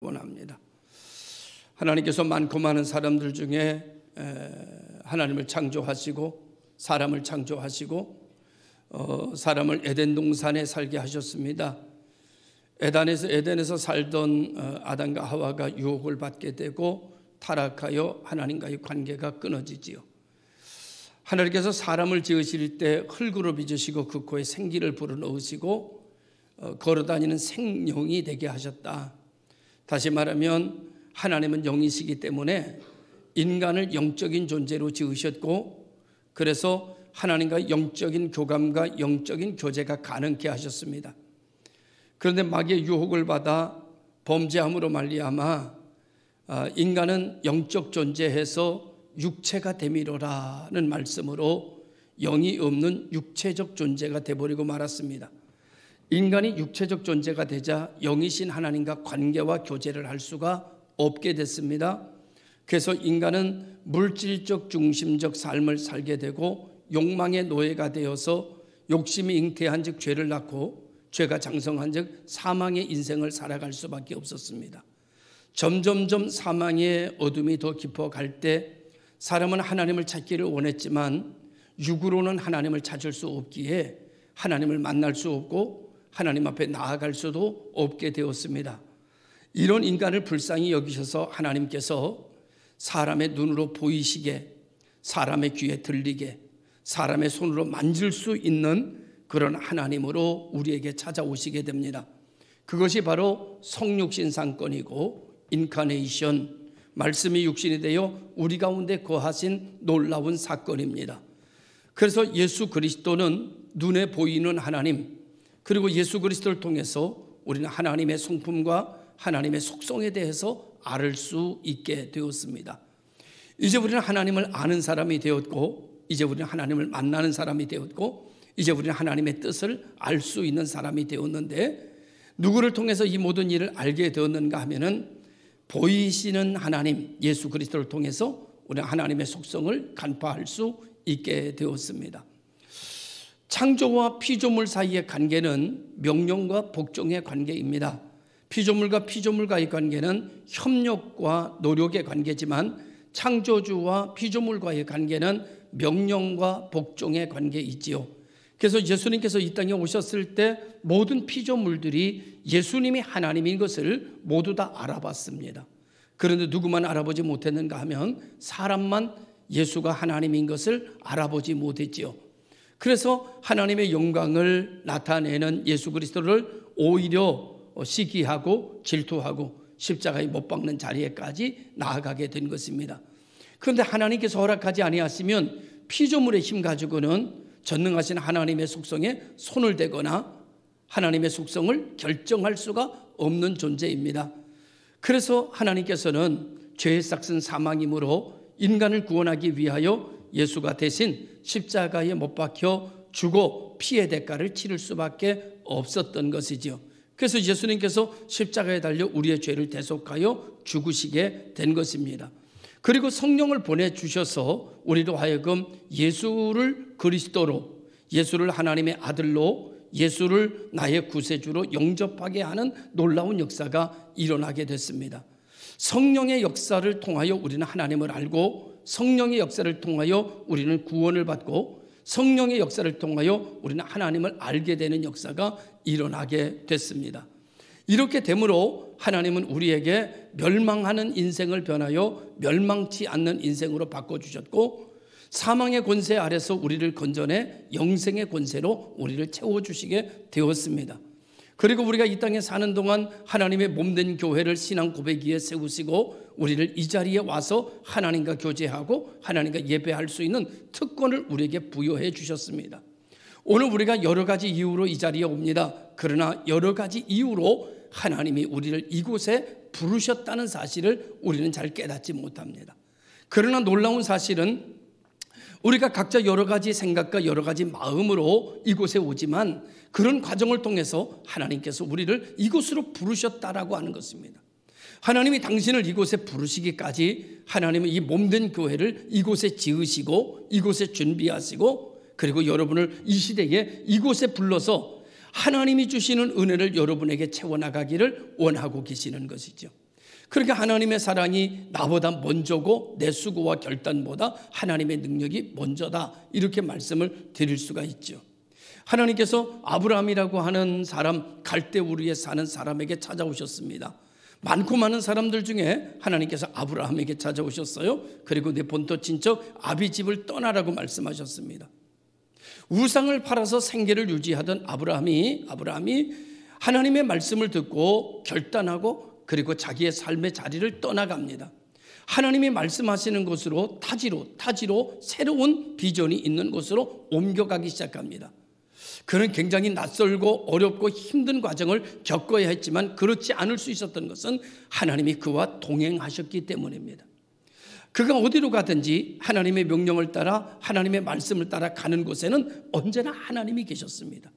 원합니다. 하나님께서 많고 많은 사람들 중에 하나님을 창조하시고 사람을 창조하시고 사람을 에덴 동산에 살게 하셨습니다. 에덴에서 살던 아담과 하와가 유혹을 받게 되고 타락하여 하나님과의 관계가 끊어지지요. 하나님께서 사람을 지으실 때 흙으로 빚으시고 그 코에 생기를 불어넣으시고 걸어다니는 생명이 되게 하셨다. 다시 말하면 하나님은 영이시기 때문에 인간을 영적인 존재로 지으셨고, 그래서 하나님과 영적인 교감과 영적인 교제가 가능케 하셨습니다. 그런데 마귀의 유혹을 받아 범죄함으로 말미암아 인간은 영적 존재에서 육체가 되미로라는 말씀으로 영이 없는 육체적 존재가 되어버리고 말았습니다. 인간이 육체적 존재가 되자 영이신 하나님과 관계와 교제를 할 수가 없게 됐습니다. 그래서 인간은 물질적 중심적 삶을 살게 되고 욕망의 노예가 되어서 욕심이 잉태한 즉 죄를 낳고 죄가 장성한 즉 사망의 인생을 살아갈 수밖에 없었습니다. 점점점 사망의 어둠이 더 깊어갈 때 사람은 하나님을 찾기를 원했지만 육으로는 하나님을 찾을 수 없기에 하나님을 만날 수 없고 하나님 앞에 나아갈 수도 없게 되었습니다. 이런 인간을 불쌍히 여기셔서 하나님께서 사람의 눈으로 보이시게, 사람의 귀에 들리게, 사람의 손으로 만질 수 있는 그런 하나님으로 우리에게 찾아오시게 됩니다. 그것이 바로 성육신 사건이고 인카네이션, 말씀이 육신이 되어 우리 가운데 거하신 놀라운 사건입니다. 그래서 예수 그리스도는 눈에 보이는 하나님, 그리고 예수 그리스도를 통해서 우리는 하나님의 성품과 하나님의 속성에 대해서 알 수 있게 되었습니다. 이제 우리는 하나님을 아는 사람이 되었고, 이제 우리는 하나님을 만나는 사람이 되었고, 이제 우리는 하나님의 뜻을 알 수 있는 사람이 되었는데, 누구를 통해서 이 모든 일을 알게 되었는가 하면은 보이시는 하나님 예수 그리스도를 통해서 우리는 하나님의 속성을 간파할 수 있게 되었습니다. 창조와 피조물 사이의 관계는 명령과 복종의 관계입니다. 피조물과 피조물과의 관계는 협력과 노력의 관계지만 창조주와 피조물과의 관계는 명령과 복종의 관계이지요. 그래서 예수님께서 이 땅에 오셨을 때 모든 피조물들이 예수님이 하나님인 것을 모두 다 알아봤습니다. 그런데 누구만 알아보지 못했는가 하면 사람만 예수가 하나님인 것을 알아보지 못했지요. 그래서 하나님의 영광을 나타내는 예수 그리스도를 오히려 시기하고 질투하고 십자가에 못 박는 자리에까지 나아가게 된 것입니다. 그런데 하나님께서 허락하지 아니하시면 피조물의 힘 가지고는 전능하신 하나님의 속성에 손을 대거나 하나님의 속성을 결정할 수가 없는 존재입니다. 그래서 하나님께서는 죄의 싹슨 사망이므로 인간을 구원하기 위하여 예수가 대신 십자가에 못 박혀 죽어 피의 대가를 치를 수밖에 없었던 것이죠. 그래서 예수님께서 십자가에 달려 우리의 죄를 대속하여 죽으시게 된 것입니다. 그리고 성령을 보내주셔서 우리로 하여금 예수를 그리스도로, 예수를 하나님의 아들로, 예수를 나의 구세주로 영접하게 하는 놀라운 역사가 일어나게 됐습니다. 성령의 역사를 통하여 우리는 하나님을 알고, 성령의 역사를 통하여 우리는 구원을 받고, 성령의 역사를 통하여 우리는 하나님을 알게 되는 역사가 일어나게 됐습니다. 이렇게 되므로 하나님은 우리에게 멸망하는 인생을 변하여 멸망치 않는 인생으로 바꿔주셨고, 사망의 권세 아래서 우리를 건져내 영생의 권세로 우리를 채워주시게 되었습니다. 그리고 우리가 이 땅에 사는 동안 하나님의 몸된 교회를 신앙 고백 위에 세우시고 우리를 이 자리에 와서 하나님과 교제하고 하나님과 예배할 수 있는 특권을 우리에게 부여해 주셨습니다. 오늘 우리가 여러 가지 이유로 이 자리에 옵니다. 그러나 여러 가지 이유로 하나님이 우리를 이곳에 부르셨다는 사실을 우리는 잘 깨닫지 못합니다. 그러나 놀라운 사실은 우리가 각자 여러 가지 생각과 여러 가지 마음으로 이곳에 오지만 그런 과정을 통해서 하나님께서 우리를 이곳으로 부르셨다라고 하는 것입니다. 하나님이 당신을 이곳에 부르시기까지 하나님은 이 몸된 교회를 이곳에 지으시고 이곳에 준비하시고, 그리고 여러분을 이 시대에 이곳에 불러서 하나님이 주시는 은혜를 여러분에게 채워나가기를 원하고 계시는 것이죠. 그러니까 하나님의 사랑이 나보다 먼저고 내 수고와 결단보다 하나님의 능력이 먼저다, 이렇게 말씀을 드릴 수가 있죠. 하나님께서 아브라함이라고 하는 사람, 갈대우르에 사는 사람에게 찾아오셨습니다. 많고 많은 사람들 중에 하나님께서 아브라함에게 찾아오셨어요. 그리고 내 본토 친척 아비집을 떠나라고 말씀하셨습니다. 우상을 팔아서 생계를 유지하던 아브라함이 하나님의 말씀을 듣고 결단하고 그리고 자기의 삶의 자리를 떠나갑니다. 하나님이 말씀하시는 곳으로 타지로 새로운 비전이 있는 곳으로 옮겨가기 시작합니다. 그는 굉장히 낯설고 어렵고 힘든 과정을 겪어야 했지만 그렇지 않을 수 있었던 것은 하나님이 그와 동행하셨기 때문입니다. 그가 어디로 가든지 하나님의 명령을 따라 하나님의 말씀을 따라 가는 곳에는 언제나 하나님이 계셨습니다.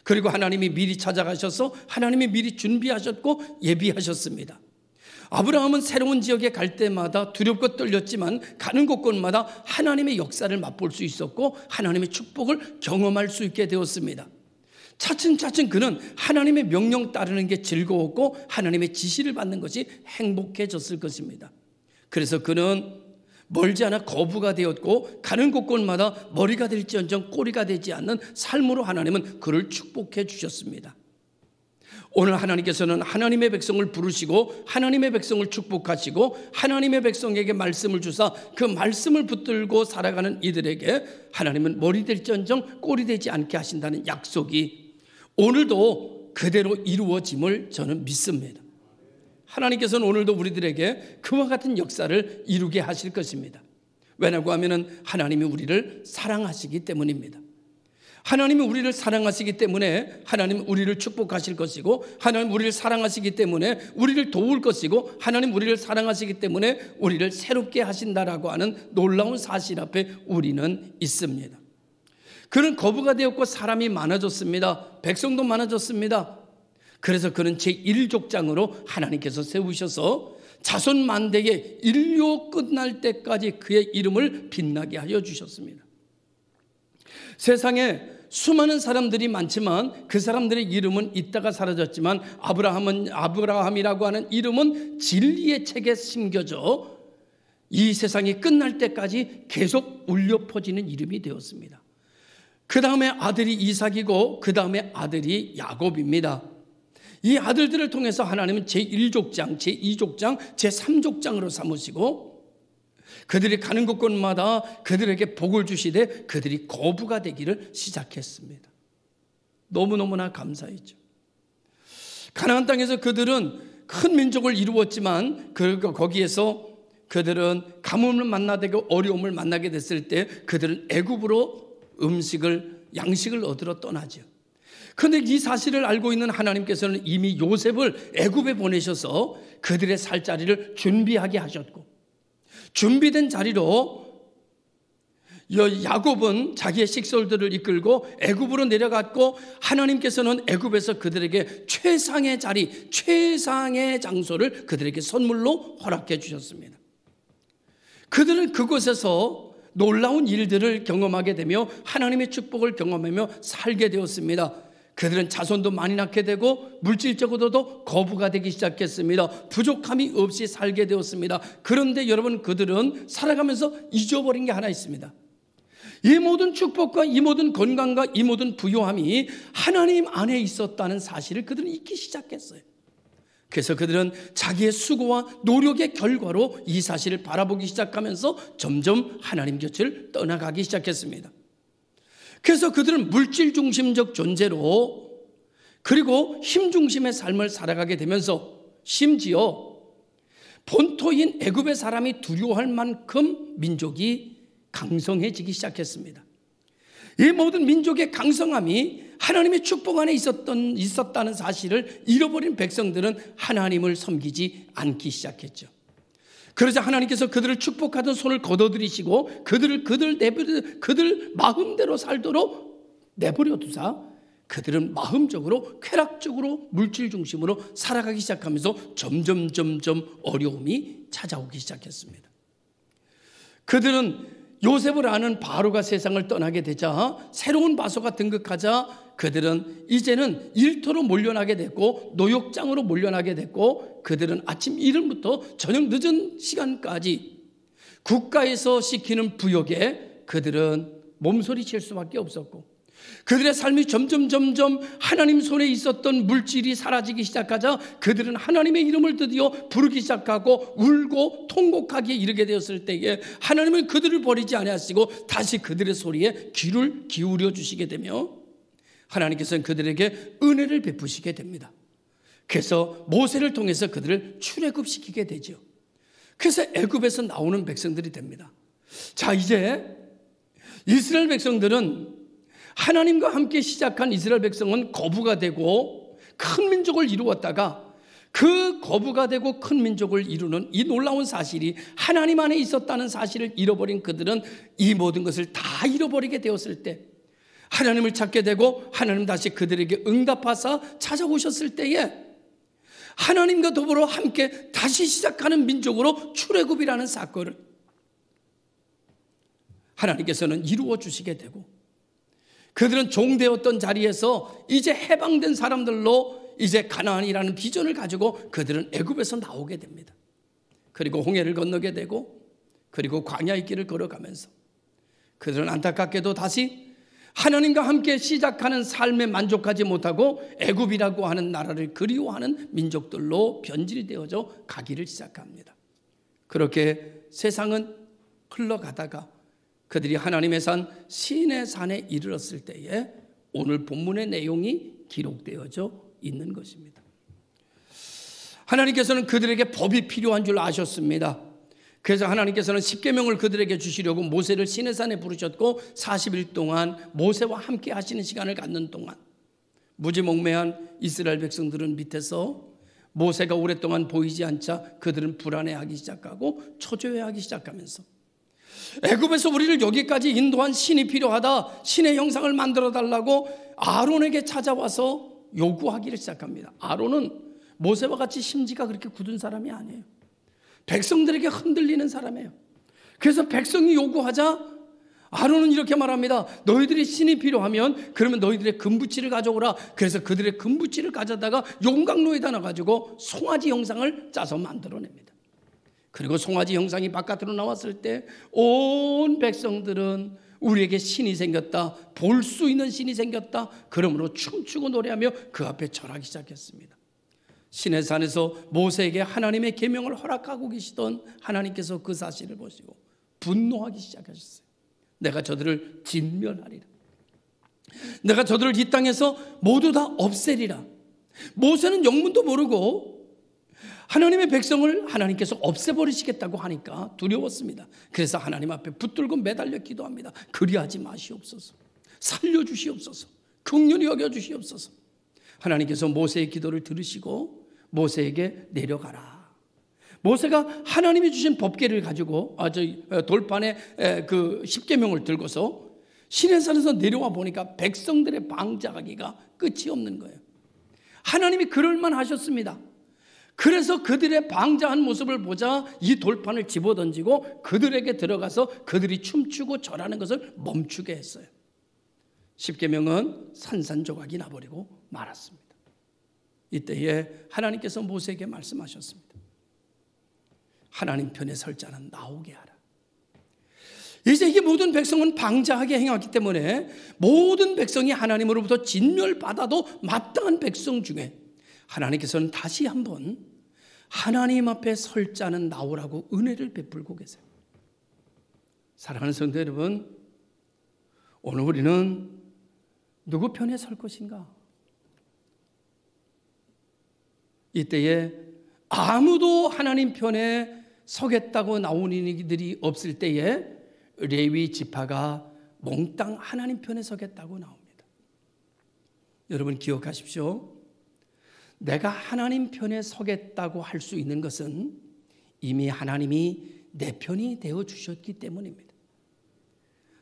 그리고 하나님이 미리 찾아가셔서 하나님이 미리 준비하셨고 예비하셨습니다. 아브라함은 새로운 지역에 갈 때마다 두렵고 떨렸지만 가는 곳곳마다 하나님의 역사를 맛볼 수 있었고 하나님의 축복을 경험할 수 있게 되었습니다. 차츰차츰 그는 하나님의 명령 따르는 게 즐거웠고 하나님의 지시를 받는 것이 행복해졌을 것입니다. 그래서 그는 멀지 않아 거부가 되었고 가는 곳곳마다 머리가 될지언정 꼬리가 되지 않는 삶으로 하나님은 그를 축복해 주셨습니다. 오늘 하나님께서는 하나님의 백성을 부르시고 하나님의 백성을 축복하시고 하나님의 백성에게 말씀을 주사 그 말씀을 붙들고 살아가는 이들에게 하나님은 머리 될지언정 꼬리 되지 않게 하신다는 약속이 오늘도 그대로 이루어짐을 저는 믿습니다. 하나님께서는 오늘도 우리들에게 그와 같은 역사를 이루게 하실 것입니다. 왜냐고 하면 하나님이 우리를 사랑하시기 때문입니다. 하나님이 우리를 사랑하시기 때문에 하나님 우리를 축복하실 것이고 하나님 우리를 사랑하시기 때문에 우리를 도울 것이고 하나님 우리를 사랑하시기 때문에 우리를 새롭게 하신다라고 하는 놀라운 사실 앞에 우리는 있습니다. 그는 거부가 되었고 사람이 많아졌습니다. 백성도 많아졌습니다. 그래서 그는 제1족장으로 하나님께서 세우셔서 자손 만대의 인류 끝날 때까지 그의 이름을 빛나게 하여 주셨습니다. 세상에 수많은 사람들이 많지만 그 사람들의 이름은 있다가 사라졌지만 아브라함이라고 하는 이름은 진리의 책에 심겨져 이 세상이 끝날 때까지 계속 울려 퍼지는 이름이 되었습니다. 그 다음에 아들이 이삭이고 그 다음에 아들이 야곱입니다. 이 아들들을 통해서 하나님은 제1족장, 제2족장, 제3족장으로 삼으시고 그들이 가는 곳곳마다 그들에게 복을 주시되 그들이 거부가 되기를 시작했습니다. 너무너무나 감사했죠. 가나안 땅에서 그들은 큰 민족을 이루었지만 거기에서 그들은 가뭄을 만나게 되고 어려움을 만나게 됐을 때 그들은 애굽으로 양식을 얻으러 떠나죠. 그런데 이 사실을 알고 있는 하나님께서는 이미 요셉을 애굽에 보내셔서 그들의 살 자리를 준비하게 하셨고 준비된 자리로 야곱은 자기의 식솔들을 이끌고 애굽으로 내려갔고 하나님께서는 애굽에서 그들에게 최상의 자리, 최상의 장소를 그들에게 선물로 허락해 주셨습니다. 그들은 그곳에서 놀라운 일들을 경험하게 되며 하나님의 축복을 경험하며 살게 되었습니다. 그들은 자손도 많이 낳게 되고 물질적으로도 거부가 되기 시작했습니다. 부족함이 없이 살게 되었습니다. 그런데 여러분 그들은 살아가면서 잊어버린 게 하나 있습니다. 이 모든 축복과 이 모든 건강과 이 모든 부요함이 하나님 안에 있었다는 사실을 그들은 잊기 시작했어요. 그래서 그들은 자기의 수고와 노력의 결과로 이 사실을 바라보기 시작하면서 점점 하나님 곁을 떠나가기 시작했습니다. 그래서 그들은 물질 중심적 존재로 그리고 힘 중심의 삶을 살아가게 되면서 심지어 본토인 애굽의 사람이 두려워할 만큼 민족이 강성해지기 시작했습니다. 이 모든 민족의 강성함이 하나님의 축복 안에 있었다는 사실을 잃어버린 백성들은 하나님을 섬기지 않기 시작했죠. 그러자 하나님께서 그들을 축복하던 손을 걷어들이시고 그들 마음대로 살도록 내버려 두사 그들은 마음적으로 쾌락적으로 물질 중심으로 살아가기 시작하면서 점점 어려움이 찾아오기 시작했습니다. 그들은 요셉을 아는 바로가 세상을 떠나게 되자, 새로운 바소가 등극하자 그들은 이제는 일터로 몰려나게 됐고 노역장으로 몰려나게 됐고, 그들은 아침 이른부터 저녁 늦은 시간까지 국가에서 시키는 부역에 그들은 몸서리칠 수밖에 없었고, 그들의 삶이 점점 하나님 손에 있었던 물질이 사라지기 시작하자 그들은 하나님의 이름을 드디어 부르기 시작하고 울고 통곡하기에 이르게 되었을 때에 하나님은 그들을 버리지 아니하시고 다시 그들의 소리에 귀를 기울여 주시게 되며 하나님께서는 그들에게 은혜를 베푸시게 됩니다. 그래서 모세를 통해서 그들을 출애굽시키게 되죠. 그래서 애굽에서 나오는 백성들이 됩니다. 자, 이제 이스라엘 백성들은, 하나님과 함께 시작한 이스라엘 백성은 거부가 되고 큰 민족을 이루었다가, 그 거부가 되고 큰 민족을 이루는 이 놀라운 사실이 하나님 안에 있었다는 사실을 잃어버린 그들은 이 모든 것을 다 잃어버리게 되었을 때, 하나님을 찾게 되고 하나님 다시 그들에게 응답하사 찾아오셨을 때에 하나님과 더불어 함께 다시 시작하는 민족으로 출애굽이라는 사건을 하나님께서는 이루어 주시게 되고, 그들은 종되었던 자리에서 이제 해방된 사람들로 이제 가나안이라는 비전을 가지고 그들은 애굽에서 나오게 됩니다. 그리고 홍해를 건너게 되고, 그리고 광야의 길을 걸어가면서 그들은 안타깝게도 다시 하나님과 함께 시작하는 삶에 만족하지 못하고 애굽이라고 하는 나라를 그리워하는 민족들로 변질되어져 가기를 시작합니다. 그렇게 세상은 흘러가다가 그들이 하나님의 산 시내산에 이르렀을 때에 오늘 본문의 내용이 기록되어져 있는 것입니다. 하나님께서는 그들에게 법이 필요한 줄 아셨습니다. 그래서 하나님께서는 십계명을 그들에게 주시려고 모세를 시내산에 부르셨고 40일 동안 모세와 함께 하시는 시간을 갖는 동안 무지몽매한 이스라엘 백성들은 밑에서 모세가 오랫동안 보이지 않자 그들은 불안해하기 시작하고 초조해하기 시작하면서, 애굽에서 우리를 여기까지 인도한 신이 필요하다, 신의 형상을 만들어 달라고 아론에게 찾아와서 요구하기를 시작합니다. 아론은 모세와 같이 심지가 그렇게 굳은 사람이 아니에요. 백성들에게 흔들리는 사람이에요. 그래서 백성이 요구하자 아론은 이렇게 말합니다. 너희들이 신이 필요하면 그러면 너희들의 금붙이를 가져오라. 그래서 그들의 금붙이를 가져다가 용광로에다 놔가지고 송아지 형상을 짜서 만들어냅니다. 그리고 송아지 형상이 바깥으로 나왔을 때 온 백성들은 우리에게 신이 생겼다, 볼 수 있는 신이 생겼다, 그러므로 춤추고 노래하며 그 앞에 절하기 시작했습니다. 시내산에서 모세에게 하나님의 계명을 허락하고 계시던 하나님께서 그 사실을 보시고 분노하기 시작하셨어요. 내가 저들을 진멸하리라. 내가 저들을 이 땅에서 모두 다 없애리라. 모세는 영문도 모르고 하나님의 백성을 하나님께서 없애버리시겠다고 하니까 두려웠습니다. 그래서 하나님 앞에 붙들고 매달려 기도합니다. 그리하지 마시옵소서. 살려주시옵소서. 긍휼히 여겨주시옵소서. 하나님께서 모세의 기도를 들으시고 모세에게 내려가라. 모세가 하나님이 주신 법궤를 가지고 돌판에 그 십계명을 들고서 시내산에서 내려와 보니까 백성들의 방자하기가 끝이 없는 거예요. 하나님이 그럴만 하셨습니다. 그래서 그들의 방자한 모습을 보자 이 돌판을 집어던지고 그들에게 들어가서 그들이 춤추고 절하는 것을 멈추게 했어요. 십계명은 산산조각이 나버리고 말았습니다. 이때에 하나님께서 모세에게 말씀하셨습니다. 하나님 편에 설 자는 나오게 하라. 이제 이 모든 백성은 방자하게 행했기 때문에 모든 백성이 하나님으로부터 진멸받아도 마땅한 백성 중에 하나님께서는 다시 한번 하나님 앞에 설 자는 나오라고 은혜를 베풀고 계세요. 사랑하는 성도 여러분, 오늘 우리는 누구 편에 설 것인가? 이때에 아무도 하나님 편에 서겠다고 나오는 이들이 없을 때에 레위 지파가 몽땅 하나님 편에 서겠다고 나옵니다. 여러분 기억하십시오. 내가 하나님 편에 서겠다고 할 수 있는 것은 이미 하나님이 내 편이 되어 주셨기 때문입니다.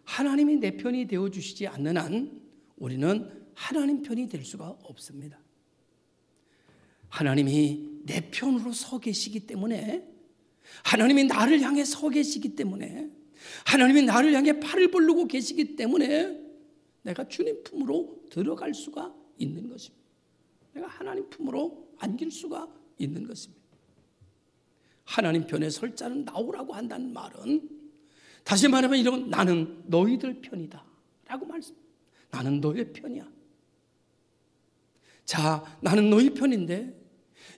하나님이 내 편이 되어 주시지 않는 한 우리는 하나님 편이 될 수가 없습니다. 하나님이 내 편으로 서 계시기 때문에, 하나님이 나를 향해 서 계시기 때문에, 하나님이 나를 향해 팔을 벌르고 계시기 때문에 내가 주님 품으로 들어갈 수가 있는 것입니다. 내가 하나님 품으로 안길 수가 있는 것입니다. 하나님 편에 설 자는 나오라고 한다는 말은, 다시 말하면 이런, 나는 너희들 편이다 라고 말씀합니다. 나는 너희의 편이야. 자, 나는 너희 편인데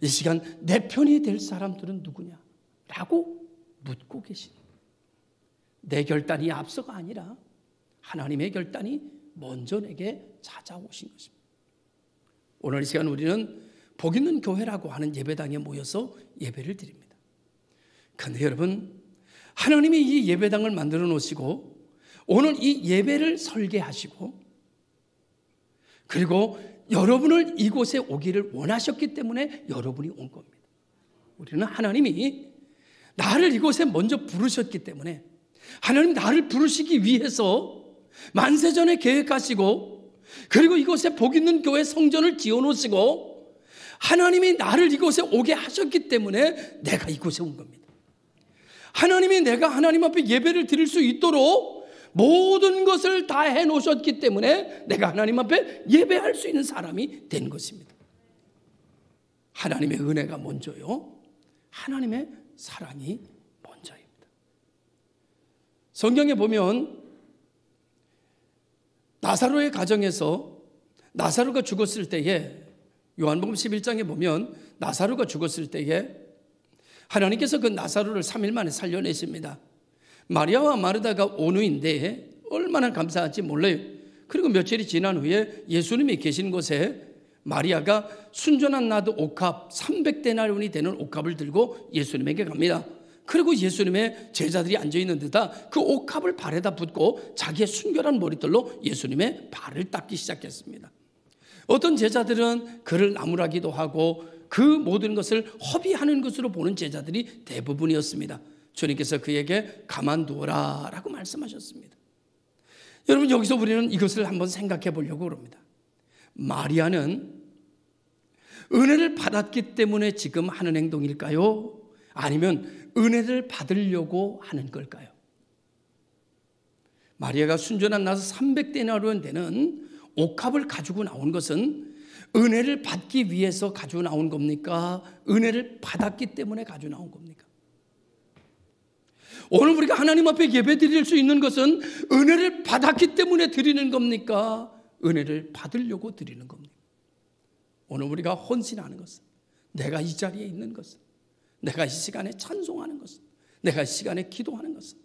이 시간 내 편이 될 사람들은 누구냐 라고 묻고 계십니다. 내 결단이 앞서가 아니라 하나님의 결단이 먼저 내게 찾아오신 것입니다. 오늘 이 시간 우리는 복 있는 교회라고 하는 예배당에 모여서 예배를 드립니다. 그런데 여러분, 하나님이 이 예배당을 만들어 놓으시고 오늘 이 예배를 설계하시고 그리고 여러분을 이곳에 오기를 원하셨기 때문에 여러분이 온 겁니다. 우리는 하나님이 나를 이곳에 먼저 부르셨기 때문에, 하나님 나를 부르시기 위해서 만세전에 계획하시고 그리고 이곳에 복 있는 교회 성전을 지어놓으시고 하나님이 나를 이곳에 오게 하셨기 때문에 내가 이곳에 온 겁니다. 하나님이 내가 하나님 앞에 예배를 드릴 수 있도록 모든 것을 다 해놓으셨기 때문에 내가 하나님 앞에 예배할 수 있는 사람이 된 것입니다. 하나님의 은혜가 먼저요, 하나님의 사랑이 먼저입니다. 성경에 보면 나사로의 가정에서 나사로가 죽었을 때에, 요한복음 11장에 보면 나사로가 죽었을 때에 하나님께서 그 나사로를 3일 만에 살려내십니다. 마리아와 마르다가 온후인데 얼마나 감사한지 몰라요. 그리고 며칠이 지난 후에 예수님이 계신 곳에 마리아가 순전한 나드 옥합 300데나리온이 되는 옥합을 들고 예수님에게 갑니다. 그리고 예수님의 제자들이 앉아있는 데다 그 옥합을 발에다 붓고 자기의 순결한 머리털로 예수님의 발을 닦기 시작했습니다. 어떤 제자들은 그를 나무라기도 하고 그 모든 것을 허비하는 것으로 보는 제자들이 대부분이었습니다. 주님께서 그에게 가만두어라 라고 말씀하셨습니다. 여러분, 여기서 우리는 이것을 한번 생각해 보려고 합니다. 마리아는 은혜를 받았기 때문에 지금 하는 행동일까요? 아니면 은혜를 받으려고 하는 걸까요? 마리아가 순전한 나서 300데나리온 되는 옥합을 가지고 나온 것은 은혜를 받기 위해서 가지고 나온 겁니까? 은혜를 받았기 때문에 가지고 나온 겁니까? 오늘 우리가 하나님 앞에 예배 드릴 수 있는 것은 은혜를 받았기 때문에 드리는 겁니까? 은혜를 받으려고 드리는 겁니까? 오늘 우리가 헌신하는 것은, 내가 이 자리에 있는 것은, 내가 이 시간에 찬송하는 것은, 내가 이 시간에 기도하는 것은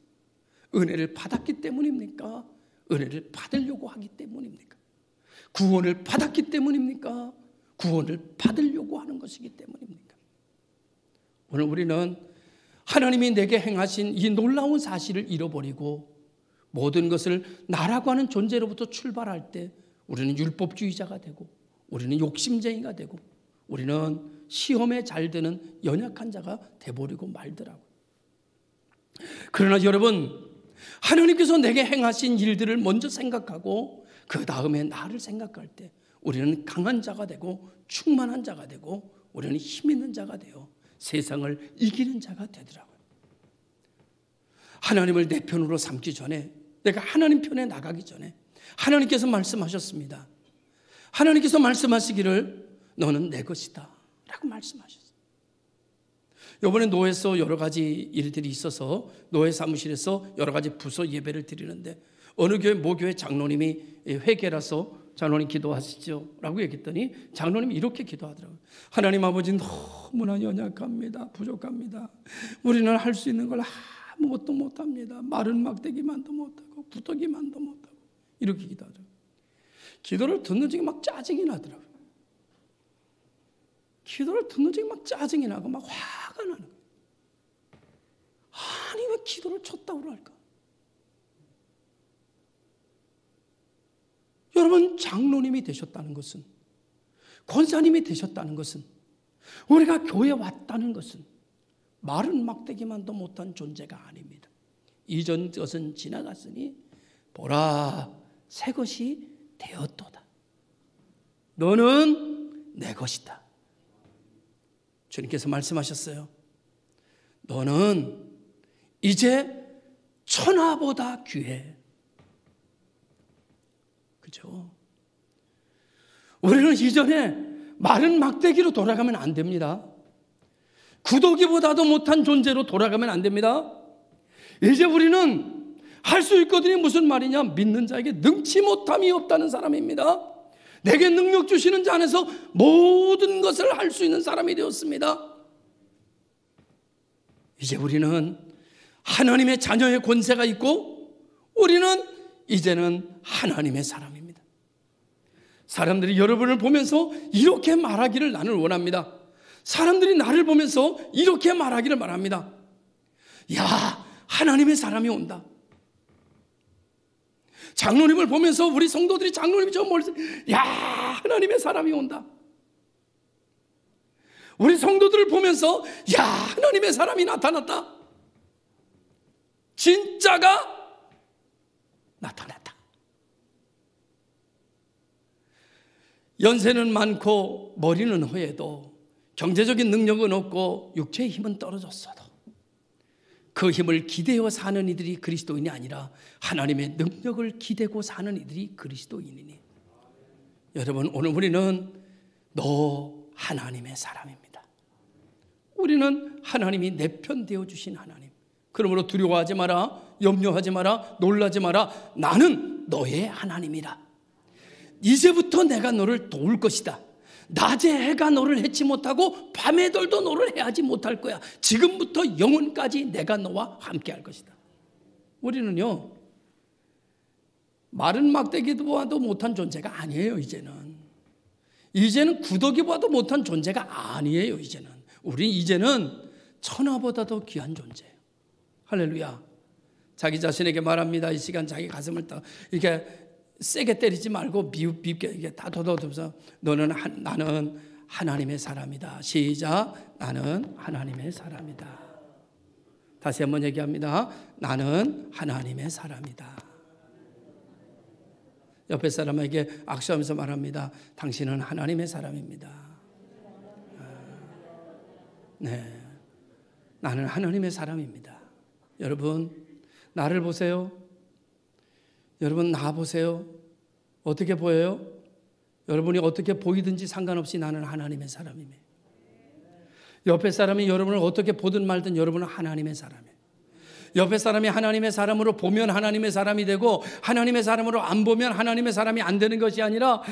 은혜를 받았기 때문입니까? 은혜를 받으려고 하기 때문입니까? 구원을 받았기 때문입니까? 구원을 받으려고 하는 것이기 때문입니까? 오늘 우리는 하나님이 내게 행하신 이 놀라운 사실을 잃어버리고 모든 것을 나라고 하는 존재로부터 출발할 때 우리는 율법주의자가 되고, 우리는 욕심쟁이가 되고, 우리는 시험에 잘 되는 연약한 자가 돼버리고 말더라고요. 그러나 여러분, 하나님께서 내게 행하신 일들을 먼저 생각하고 그 다음에 나를 생각할 때 우리는 강한 자가 되고 충만한 자가 되고 우리는 힘 있는 자가 되어 세상을 이기는 자가 되더라고요. 하나님을 내 편으로 삼기 전에, 내가 하나님 편에 나가기 전에 하나님께서 말씀하셨습니다. 하나님께서 말씀하시기를 너는 내 것이다 라고 말씀하셨어요. 이번에 노회에서 여러 가지 일들이 있어서 노회 사무실에서 여러 가지 부서 예배를 드리는데 어느 교회 모교회 장로님이 회개라서 장로님 기도하시죠 라고 얘기했더니 장로님이 이렇게 기도하더라고요. 하나님 아버지, 너무나 연약합니다. 부족합니다. 우리는 할 수 있는 걸 아무것도 못합니다. 마른 막대기만도 못하고 부더기만도 못하고 이렇게 기도하더라고요. 기도를 듣는 중에 막 짜증이 나더라고요. 기도를 듣는 중에 막 짜증이 나고 막 화가 나는 거예요. 아니 왜 기도를 쳤다고 할까? 여러분, 장로님이 되셨다는 것은, 권사님이 되셨다는 것은, 우리가 교회에 왔다는 것은 마른 막대기만도 못한 존재가 아닙니다. 이전 것은 지나갔으니 보라 새 것이 되었도다. 너는 내 것이다. 주님께서 말씀하셨어요. 너는 이제 천하보다 귀해. 그죠? 우리는 이전에 마른 막대기로 돌아가면 안 됩니다. 구더기보다도 못한 존재로 돌아가면 안 됩니다. 이제 우리는 할 수 있거든요. 무슨 말이냐? 믿는 자에게 능치 못함이 없다는 사람입니다. 내게 능력 주시는 자 안에서 모든 것을 할 수 있는 사람이 되었습니다. 이제 우리는 하나님의 자녀의 권세가 있고 우리는 이제는 하나님의 사람입니다. 사람들이 여러분을 보면서 이렇게 말하기를 나는 원합니다. 사람들이 나를 보면서 이렇게 말하기를 바랍니다. 야, 하나님의 사람이 온다. 장로님을 보면서 우리 성도들이 장로님이 저 멀리, 야, 하나님의 사람이 온다. 우리 성도들을 보면서 야, 하나님의 사람이 나타났다. 진짜가 나타났다. 연세는 많고 머리는 허해도 경제적인 능력은 없고 육체의 힘은 떨어졌어도 그 힘을 기대어 사는 이들이 그리스도인이 아니라 하나님의 능력을 기대고 사는 이들이 그리스도인이니. 여러분, 오늘 우리는 너 하나님의 사람입니다. 우리는 하나님이 내 편 되어 주신 하나님. 그러므로 두려워하지 마라, 염려하지 마라, 놀라지 마라. 나는 너의 하나님이라. 이제부터 내가 너를 도울 것이다. 낮에 해가 너를 해치 못하고 밤의 별도 너를 해하지 못할 거야. 지금부터 영원까지 내가 너와 함께 할 것이다. 우리는요, 마른 막대기보다도 못한 존재가 아니에요. 이제는 구더기보다도 못한 존재가 아니에요. 우리 이제는 천하보다도 귀한 존재예요. 할렐루야. 자기 자신에게 말합니다. 이 시간 자기 가슴을 딱 이렇게 세게 때리지 말고 밉게 이게 다 더더듬어서 나는 하나님의 사람이다. 시작. 나는 하나님의 사람이다. 다시 한번 얘기합니다. 나는 하나님의 사람이다. 옆에 사람에게 악수하면서 말합니다. 당신은 하나님의 사람입니다. 네, 나는 하나님의 사람입니다. 여러분, 나를 보세요. 여러분, 나 보세요. 어떻게 보여요? 여러분이 어떻게 보이든지 상관없이 나는 하나님의 사람입니다. 옆에 사람이 여러분을 어떻게 보든 말든 여러분은 하나님의 사람이에요. 옆에 사람이 하나님의 사람으로 보면 하나님의 사람이 되고 하나님의 사람으로 안 보면 하나님의 사람이 안 되는 것이 아니라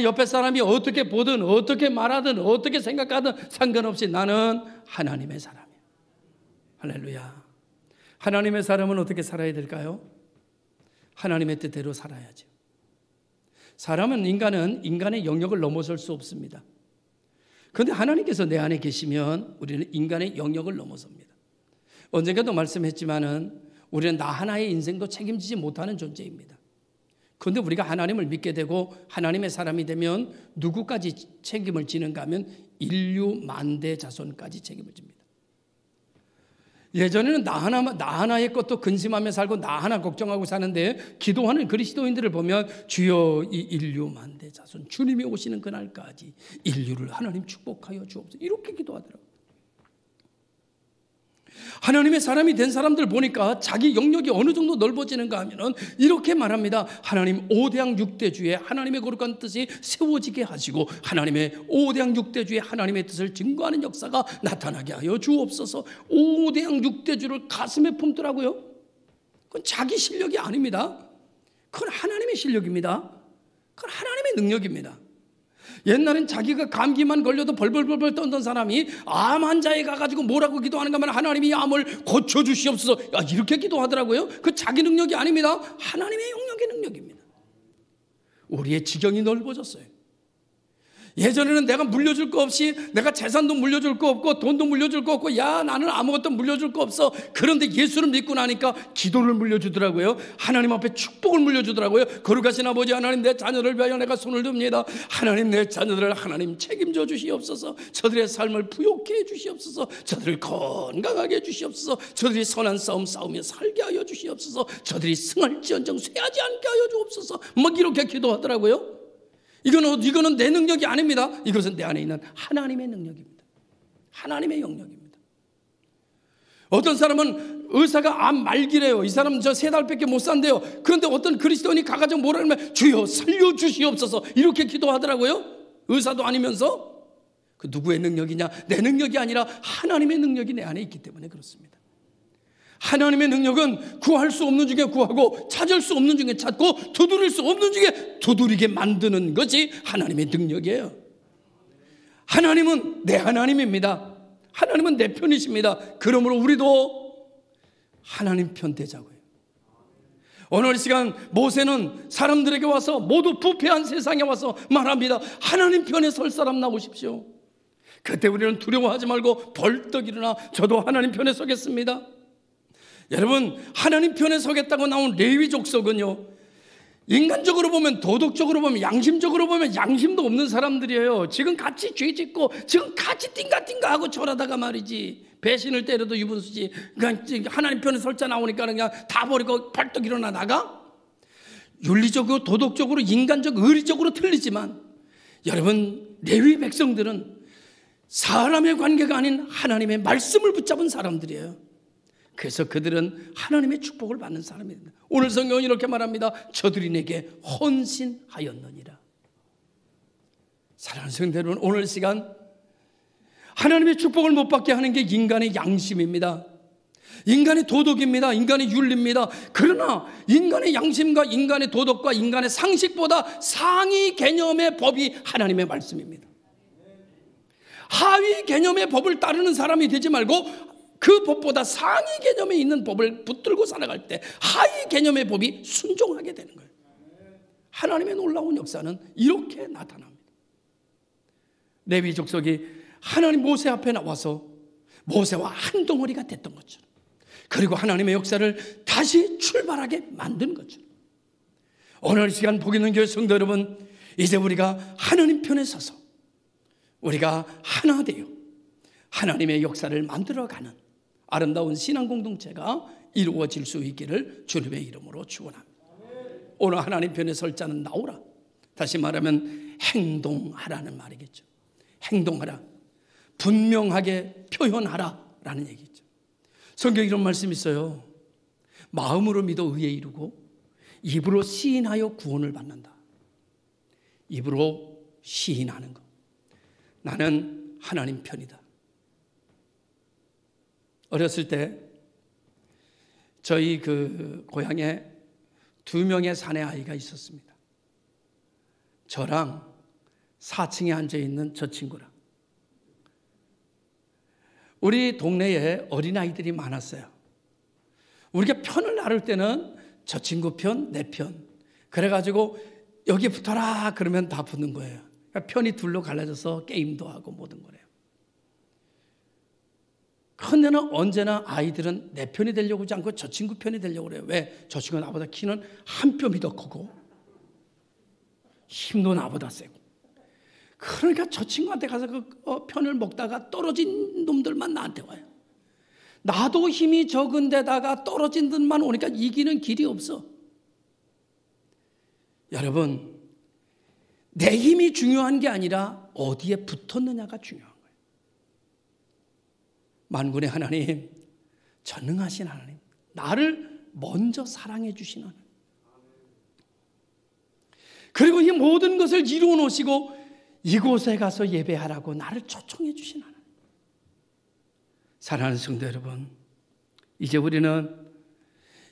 옆에 사람이 어떻게 보든 어떻게 말하든 어떻게 생각하든 상관없이 나는 하나님의 사람이에요. 할렐루야. 하나님의 사람은 어떻게 살아야 될까요? 하나님의 뜻대로 살아야죠. 사람은 인간의 영역을 넘어설 수 없습니다. 그런데 하나님께서 내 안에 계시면 우리는 인간의 영역을 넘어섭니다. 언젠가도 말씀했지만은 우리는 나 하나의 인생도 책임지지 못하는 존재입니다. 그런데 우리가 하나님을 믿게 되고 하나님의 사람이 되면 누구까지 책임을 지는가 하면 인류 만대 자손까지 책임을 집니다. 예전에는 나 하나의 것도 근심하며 살고 나 하나 걱정하고 사는데 기도하는 그리스도인들을 보면 주여 이 인류 만대 자손 주님이 오시는 그날까지 인류를 하나님 축복하여 주옵소서 이렇게 기도하더라고요. 하나님의 사람이 된 사람들 보니까 자기 영역이 어느 정도 넓어지는가 하면은 이렇게 말합니다. 하나님 5대양 6대주의 하나님의 거룩한 뜻이 세워지게 하시고 하나님의 5대양 6대주의 하나님의 뜻을 증거하는 역사가 나타나게 하여 주옵소서. 5대양 6대주를 가슴에 품더라고요. 그건 자기 실력이 아닙니다. 그건 하나님의 실력입니다. 그건 하나님의 능력입니다. 옛날엔 자기가 감기만 걸려도 벌벌벌벌 떨던 사람이 암 환자에 가가지고 뭐라고 기도하는가 하면 하나님이 암을 고쳐주시옵소서 이렇게 기도하더라고요. 그 자기 능력이 아닙니다. 하나님의 영역의 능력입니다. 우리의 지경이 넓어졌어요. 예전에는 내가 물려줄 거 없이 내가 재산도 물려줄 거 없고 돈도 물려줄 거 없고 야 나는 아무것도 물려줄 거 없어. 그런데 예수를 믿고 나니까 기도를 물려주더라고요. 하나님 앞에 축복을 물려주더라고요. 거룩하신 아버지 하나님 내 자녀를 위하여 내가 손을 듭니다. 하나님 내 자녀들을 하나님 책임져 주시옵소서. 저들의 삶을 부욕케 해 주시옵소서. 저들을 건강하게 해 주시옵소서. 저들이 선한 싸움 싸우며 살게 하여 주시옵소서. 저들이 승할지언정 쇠하지 않게 하여 주옵소서. 막 이렇게 기도하더라고요. 이거는 내 능력이 아닙니다. 이것은 내 안에 있는 하나님의 능력입니다. 하나님의 영역입니다. 어떤 사람은 의사가 암 말기래요. 이 사람 저 3달밖에 못 산대요. 그런데 어떤 그리스도인이 가가지고 뭐라 그러면 주여 살려주시옵소서 이렇게 기도하더라고요. 의사도 아니면서. 그 누구의 능력이냐? 내 능력이 아니라 하나님의 능력이 내 안에 있기 때문에 그렇습니다. 하나님의 능력은 구할 수 없는 중에 구하고 찾을 수 없는 중에 찾고 두드릴 수 없는 중에 두드리게 만드는 것이 하나님의 능력이에요. 하나님은 내 하나님입니다. 하나님은 내 편이십니다. 그러므로 우리도 하나님 편 되자고요. 오늘 이 시간 모세는 사람들에게 와서 모두 부패한 세상에 와서 말합니다. 하나님 편에 설 사람 나오십시오. 그때 우리는 두려워하지 말고 벌떡 일어나 저도 하나님 편에 서겠습니다. 여러분, 하나님 편에 서겠다고 나온 레위 족속은요, 인간적으로 보면, 도덕적으로 보면, 양심적으로 보면 양심도 없는 사람들이에요. 지금 같이 죄 짓고 지금 같이 띵가띵가하고 절하다가 말이지, 배신을 때려도 유분수지, 그냥 하나님 편에 설자 나오니까 그냥 다 버리고 벌떡 일어나 나가? 윤리적으로, 도덕적으로, 인간적, 의리적으로 틀리지만 여러분, 레위 백성들은 사람의 관계가 아닌 하나님의 말씀을 붙잡은 사람들이에요. 그래서 그들은 하나님의 축복을 받는 사람입니다. 오늘 성경은 이렇게 말합니다. 저들이 내게 헌신하였느니라. 사랑하는 성도 여러분, 오늘 시간 하나님의 축복을 못 받게 하는 게 인간의 양심입니다. 인간의 도덕입니다. 인간의 윤리입니다. 그러나 인간의 양심과 인간의 도덕과 인간의 상식보다 상위 개념의 법이 하나님의 말씀입니다. 하위 개념의 법을 따르는 사람이 되지 말고 그 법보다 상위 개념에 있는 법을 붙들고 살아갈 때 하위 개념의 법이 순종하게 되는 거예요. 하나님의 놀라운 역사는 이렇게 나타납니다. 레위 족속이 하나님 모세 앞에 나와서 모세와 한 덩어리가 됐던 것처럼, 그리고 하나님의 역사를 다시 출발하게 만든 것처럼, 오늘 시간 복 있는 교회 성도 여러분, 이제 우리가 하나님 편에 서서 우리가 하나 되어 하나님의 역사를 만들어가는 아름다운 신앙 공동체가 이루어질 수 있기를 주님의 이름으로 축원합니다. 오늘 하나님 편에 설 자는 나오라. 다시 말하면 행동하라는 말이겠죠. 행동하라. 분명하게 표현하라라는 얘기죠. 성경에 이런 말씀이 있어요. 마음으로 믿어 의에 이르고 입으로 시인하여 구원을 받는다. 입으로 시인하는 것. 나는 하나님 편이다. 어렸을 때 저희 그 고향에 2명의 사내 아이가 있었습니다. 저랑 4층에 앉아있는 저 친구랑. 우리 동네에 어린아이들이 많았어요. 우리가 편을 나눌 때는 저 친구 편, 내 편. 그래가지고 여기 붙어라 그러면 다 붙는 거예요. 그러니까 편이 둘로 갈라져서 게임도 하고 모든 거래요. 그런데는 언제나 아이들은 내 편이 되려고 하지 않고 저 친구 편이 되려고 그래요. 왜? 저 친구가 나보다 키는 한 뼘이 더 크고 힘도 나보다 세고. 그러니까 저 친구한테 가서 그 편을 먹다가 떨어진 놈들만 나한테 와요. 나도 힘이 적은 데다가 떨어진 듯만 오니까 이기는 길이 없어. 여러분, 내 힘이 중요한 게 아니라 어디에 붙었느냐가 중요한 거예요. 만군의 하나님, 전능하신 하나님, 나를 먼저 사랑해 주신 하나님, 그리고 이 모든 것을 이루어 놓으시고 이곳에 가서 예배하라고 나를 초청해 주신 하나님. 사랑하는 성도 여러분, 이제 우리는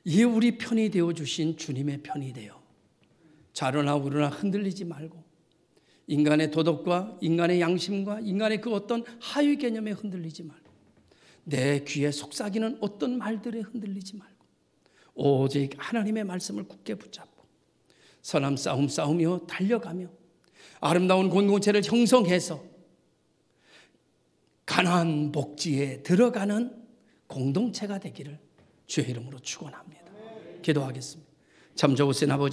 이 우리 편이 되어주신 주님의 편이 되어 좌로나 우로나 흔들리지 말고 인간의 도덕과 인간의 양심과 인간의 그 어떤 하위 개념에 흔들리지 말고 내 귀에 속삭이는 어떤 말들에 흔들리지 말고 오직 하나님의 말씀을 굳게 붙잡고 선한 싸움 싸우며 달려가며 아름다운 공동체를 형성해서 가나안 복지에 들어가는 공동체가 되기를 주의 이름으로 축원합니다. 기도하겠습니다. 참 좋으신 아버지,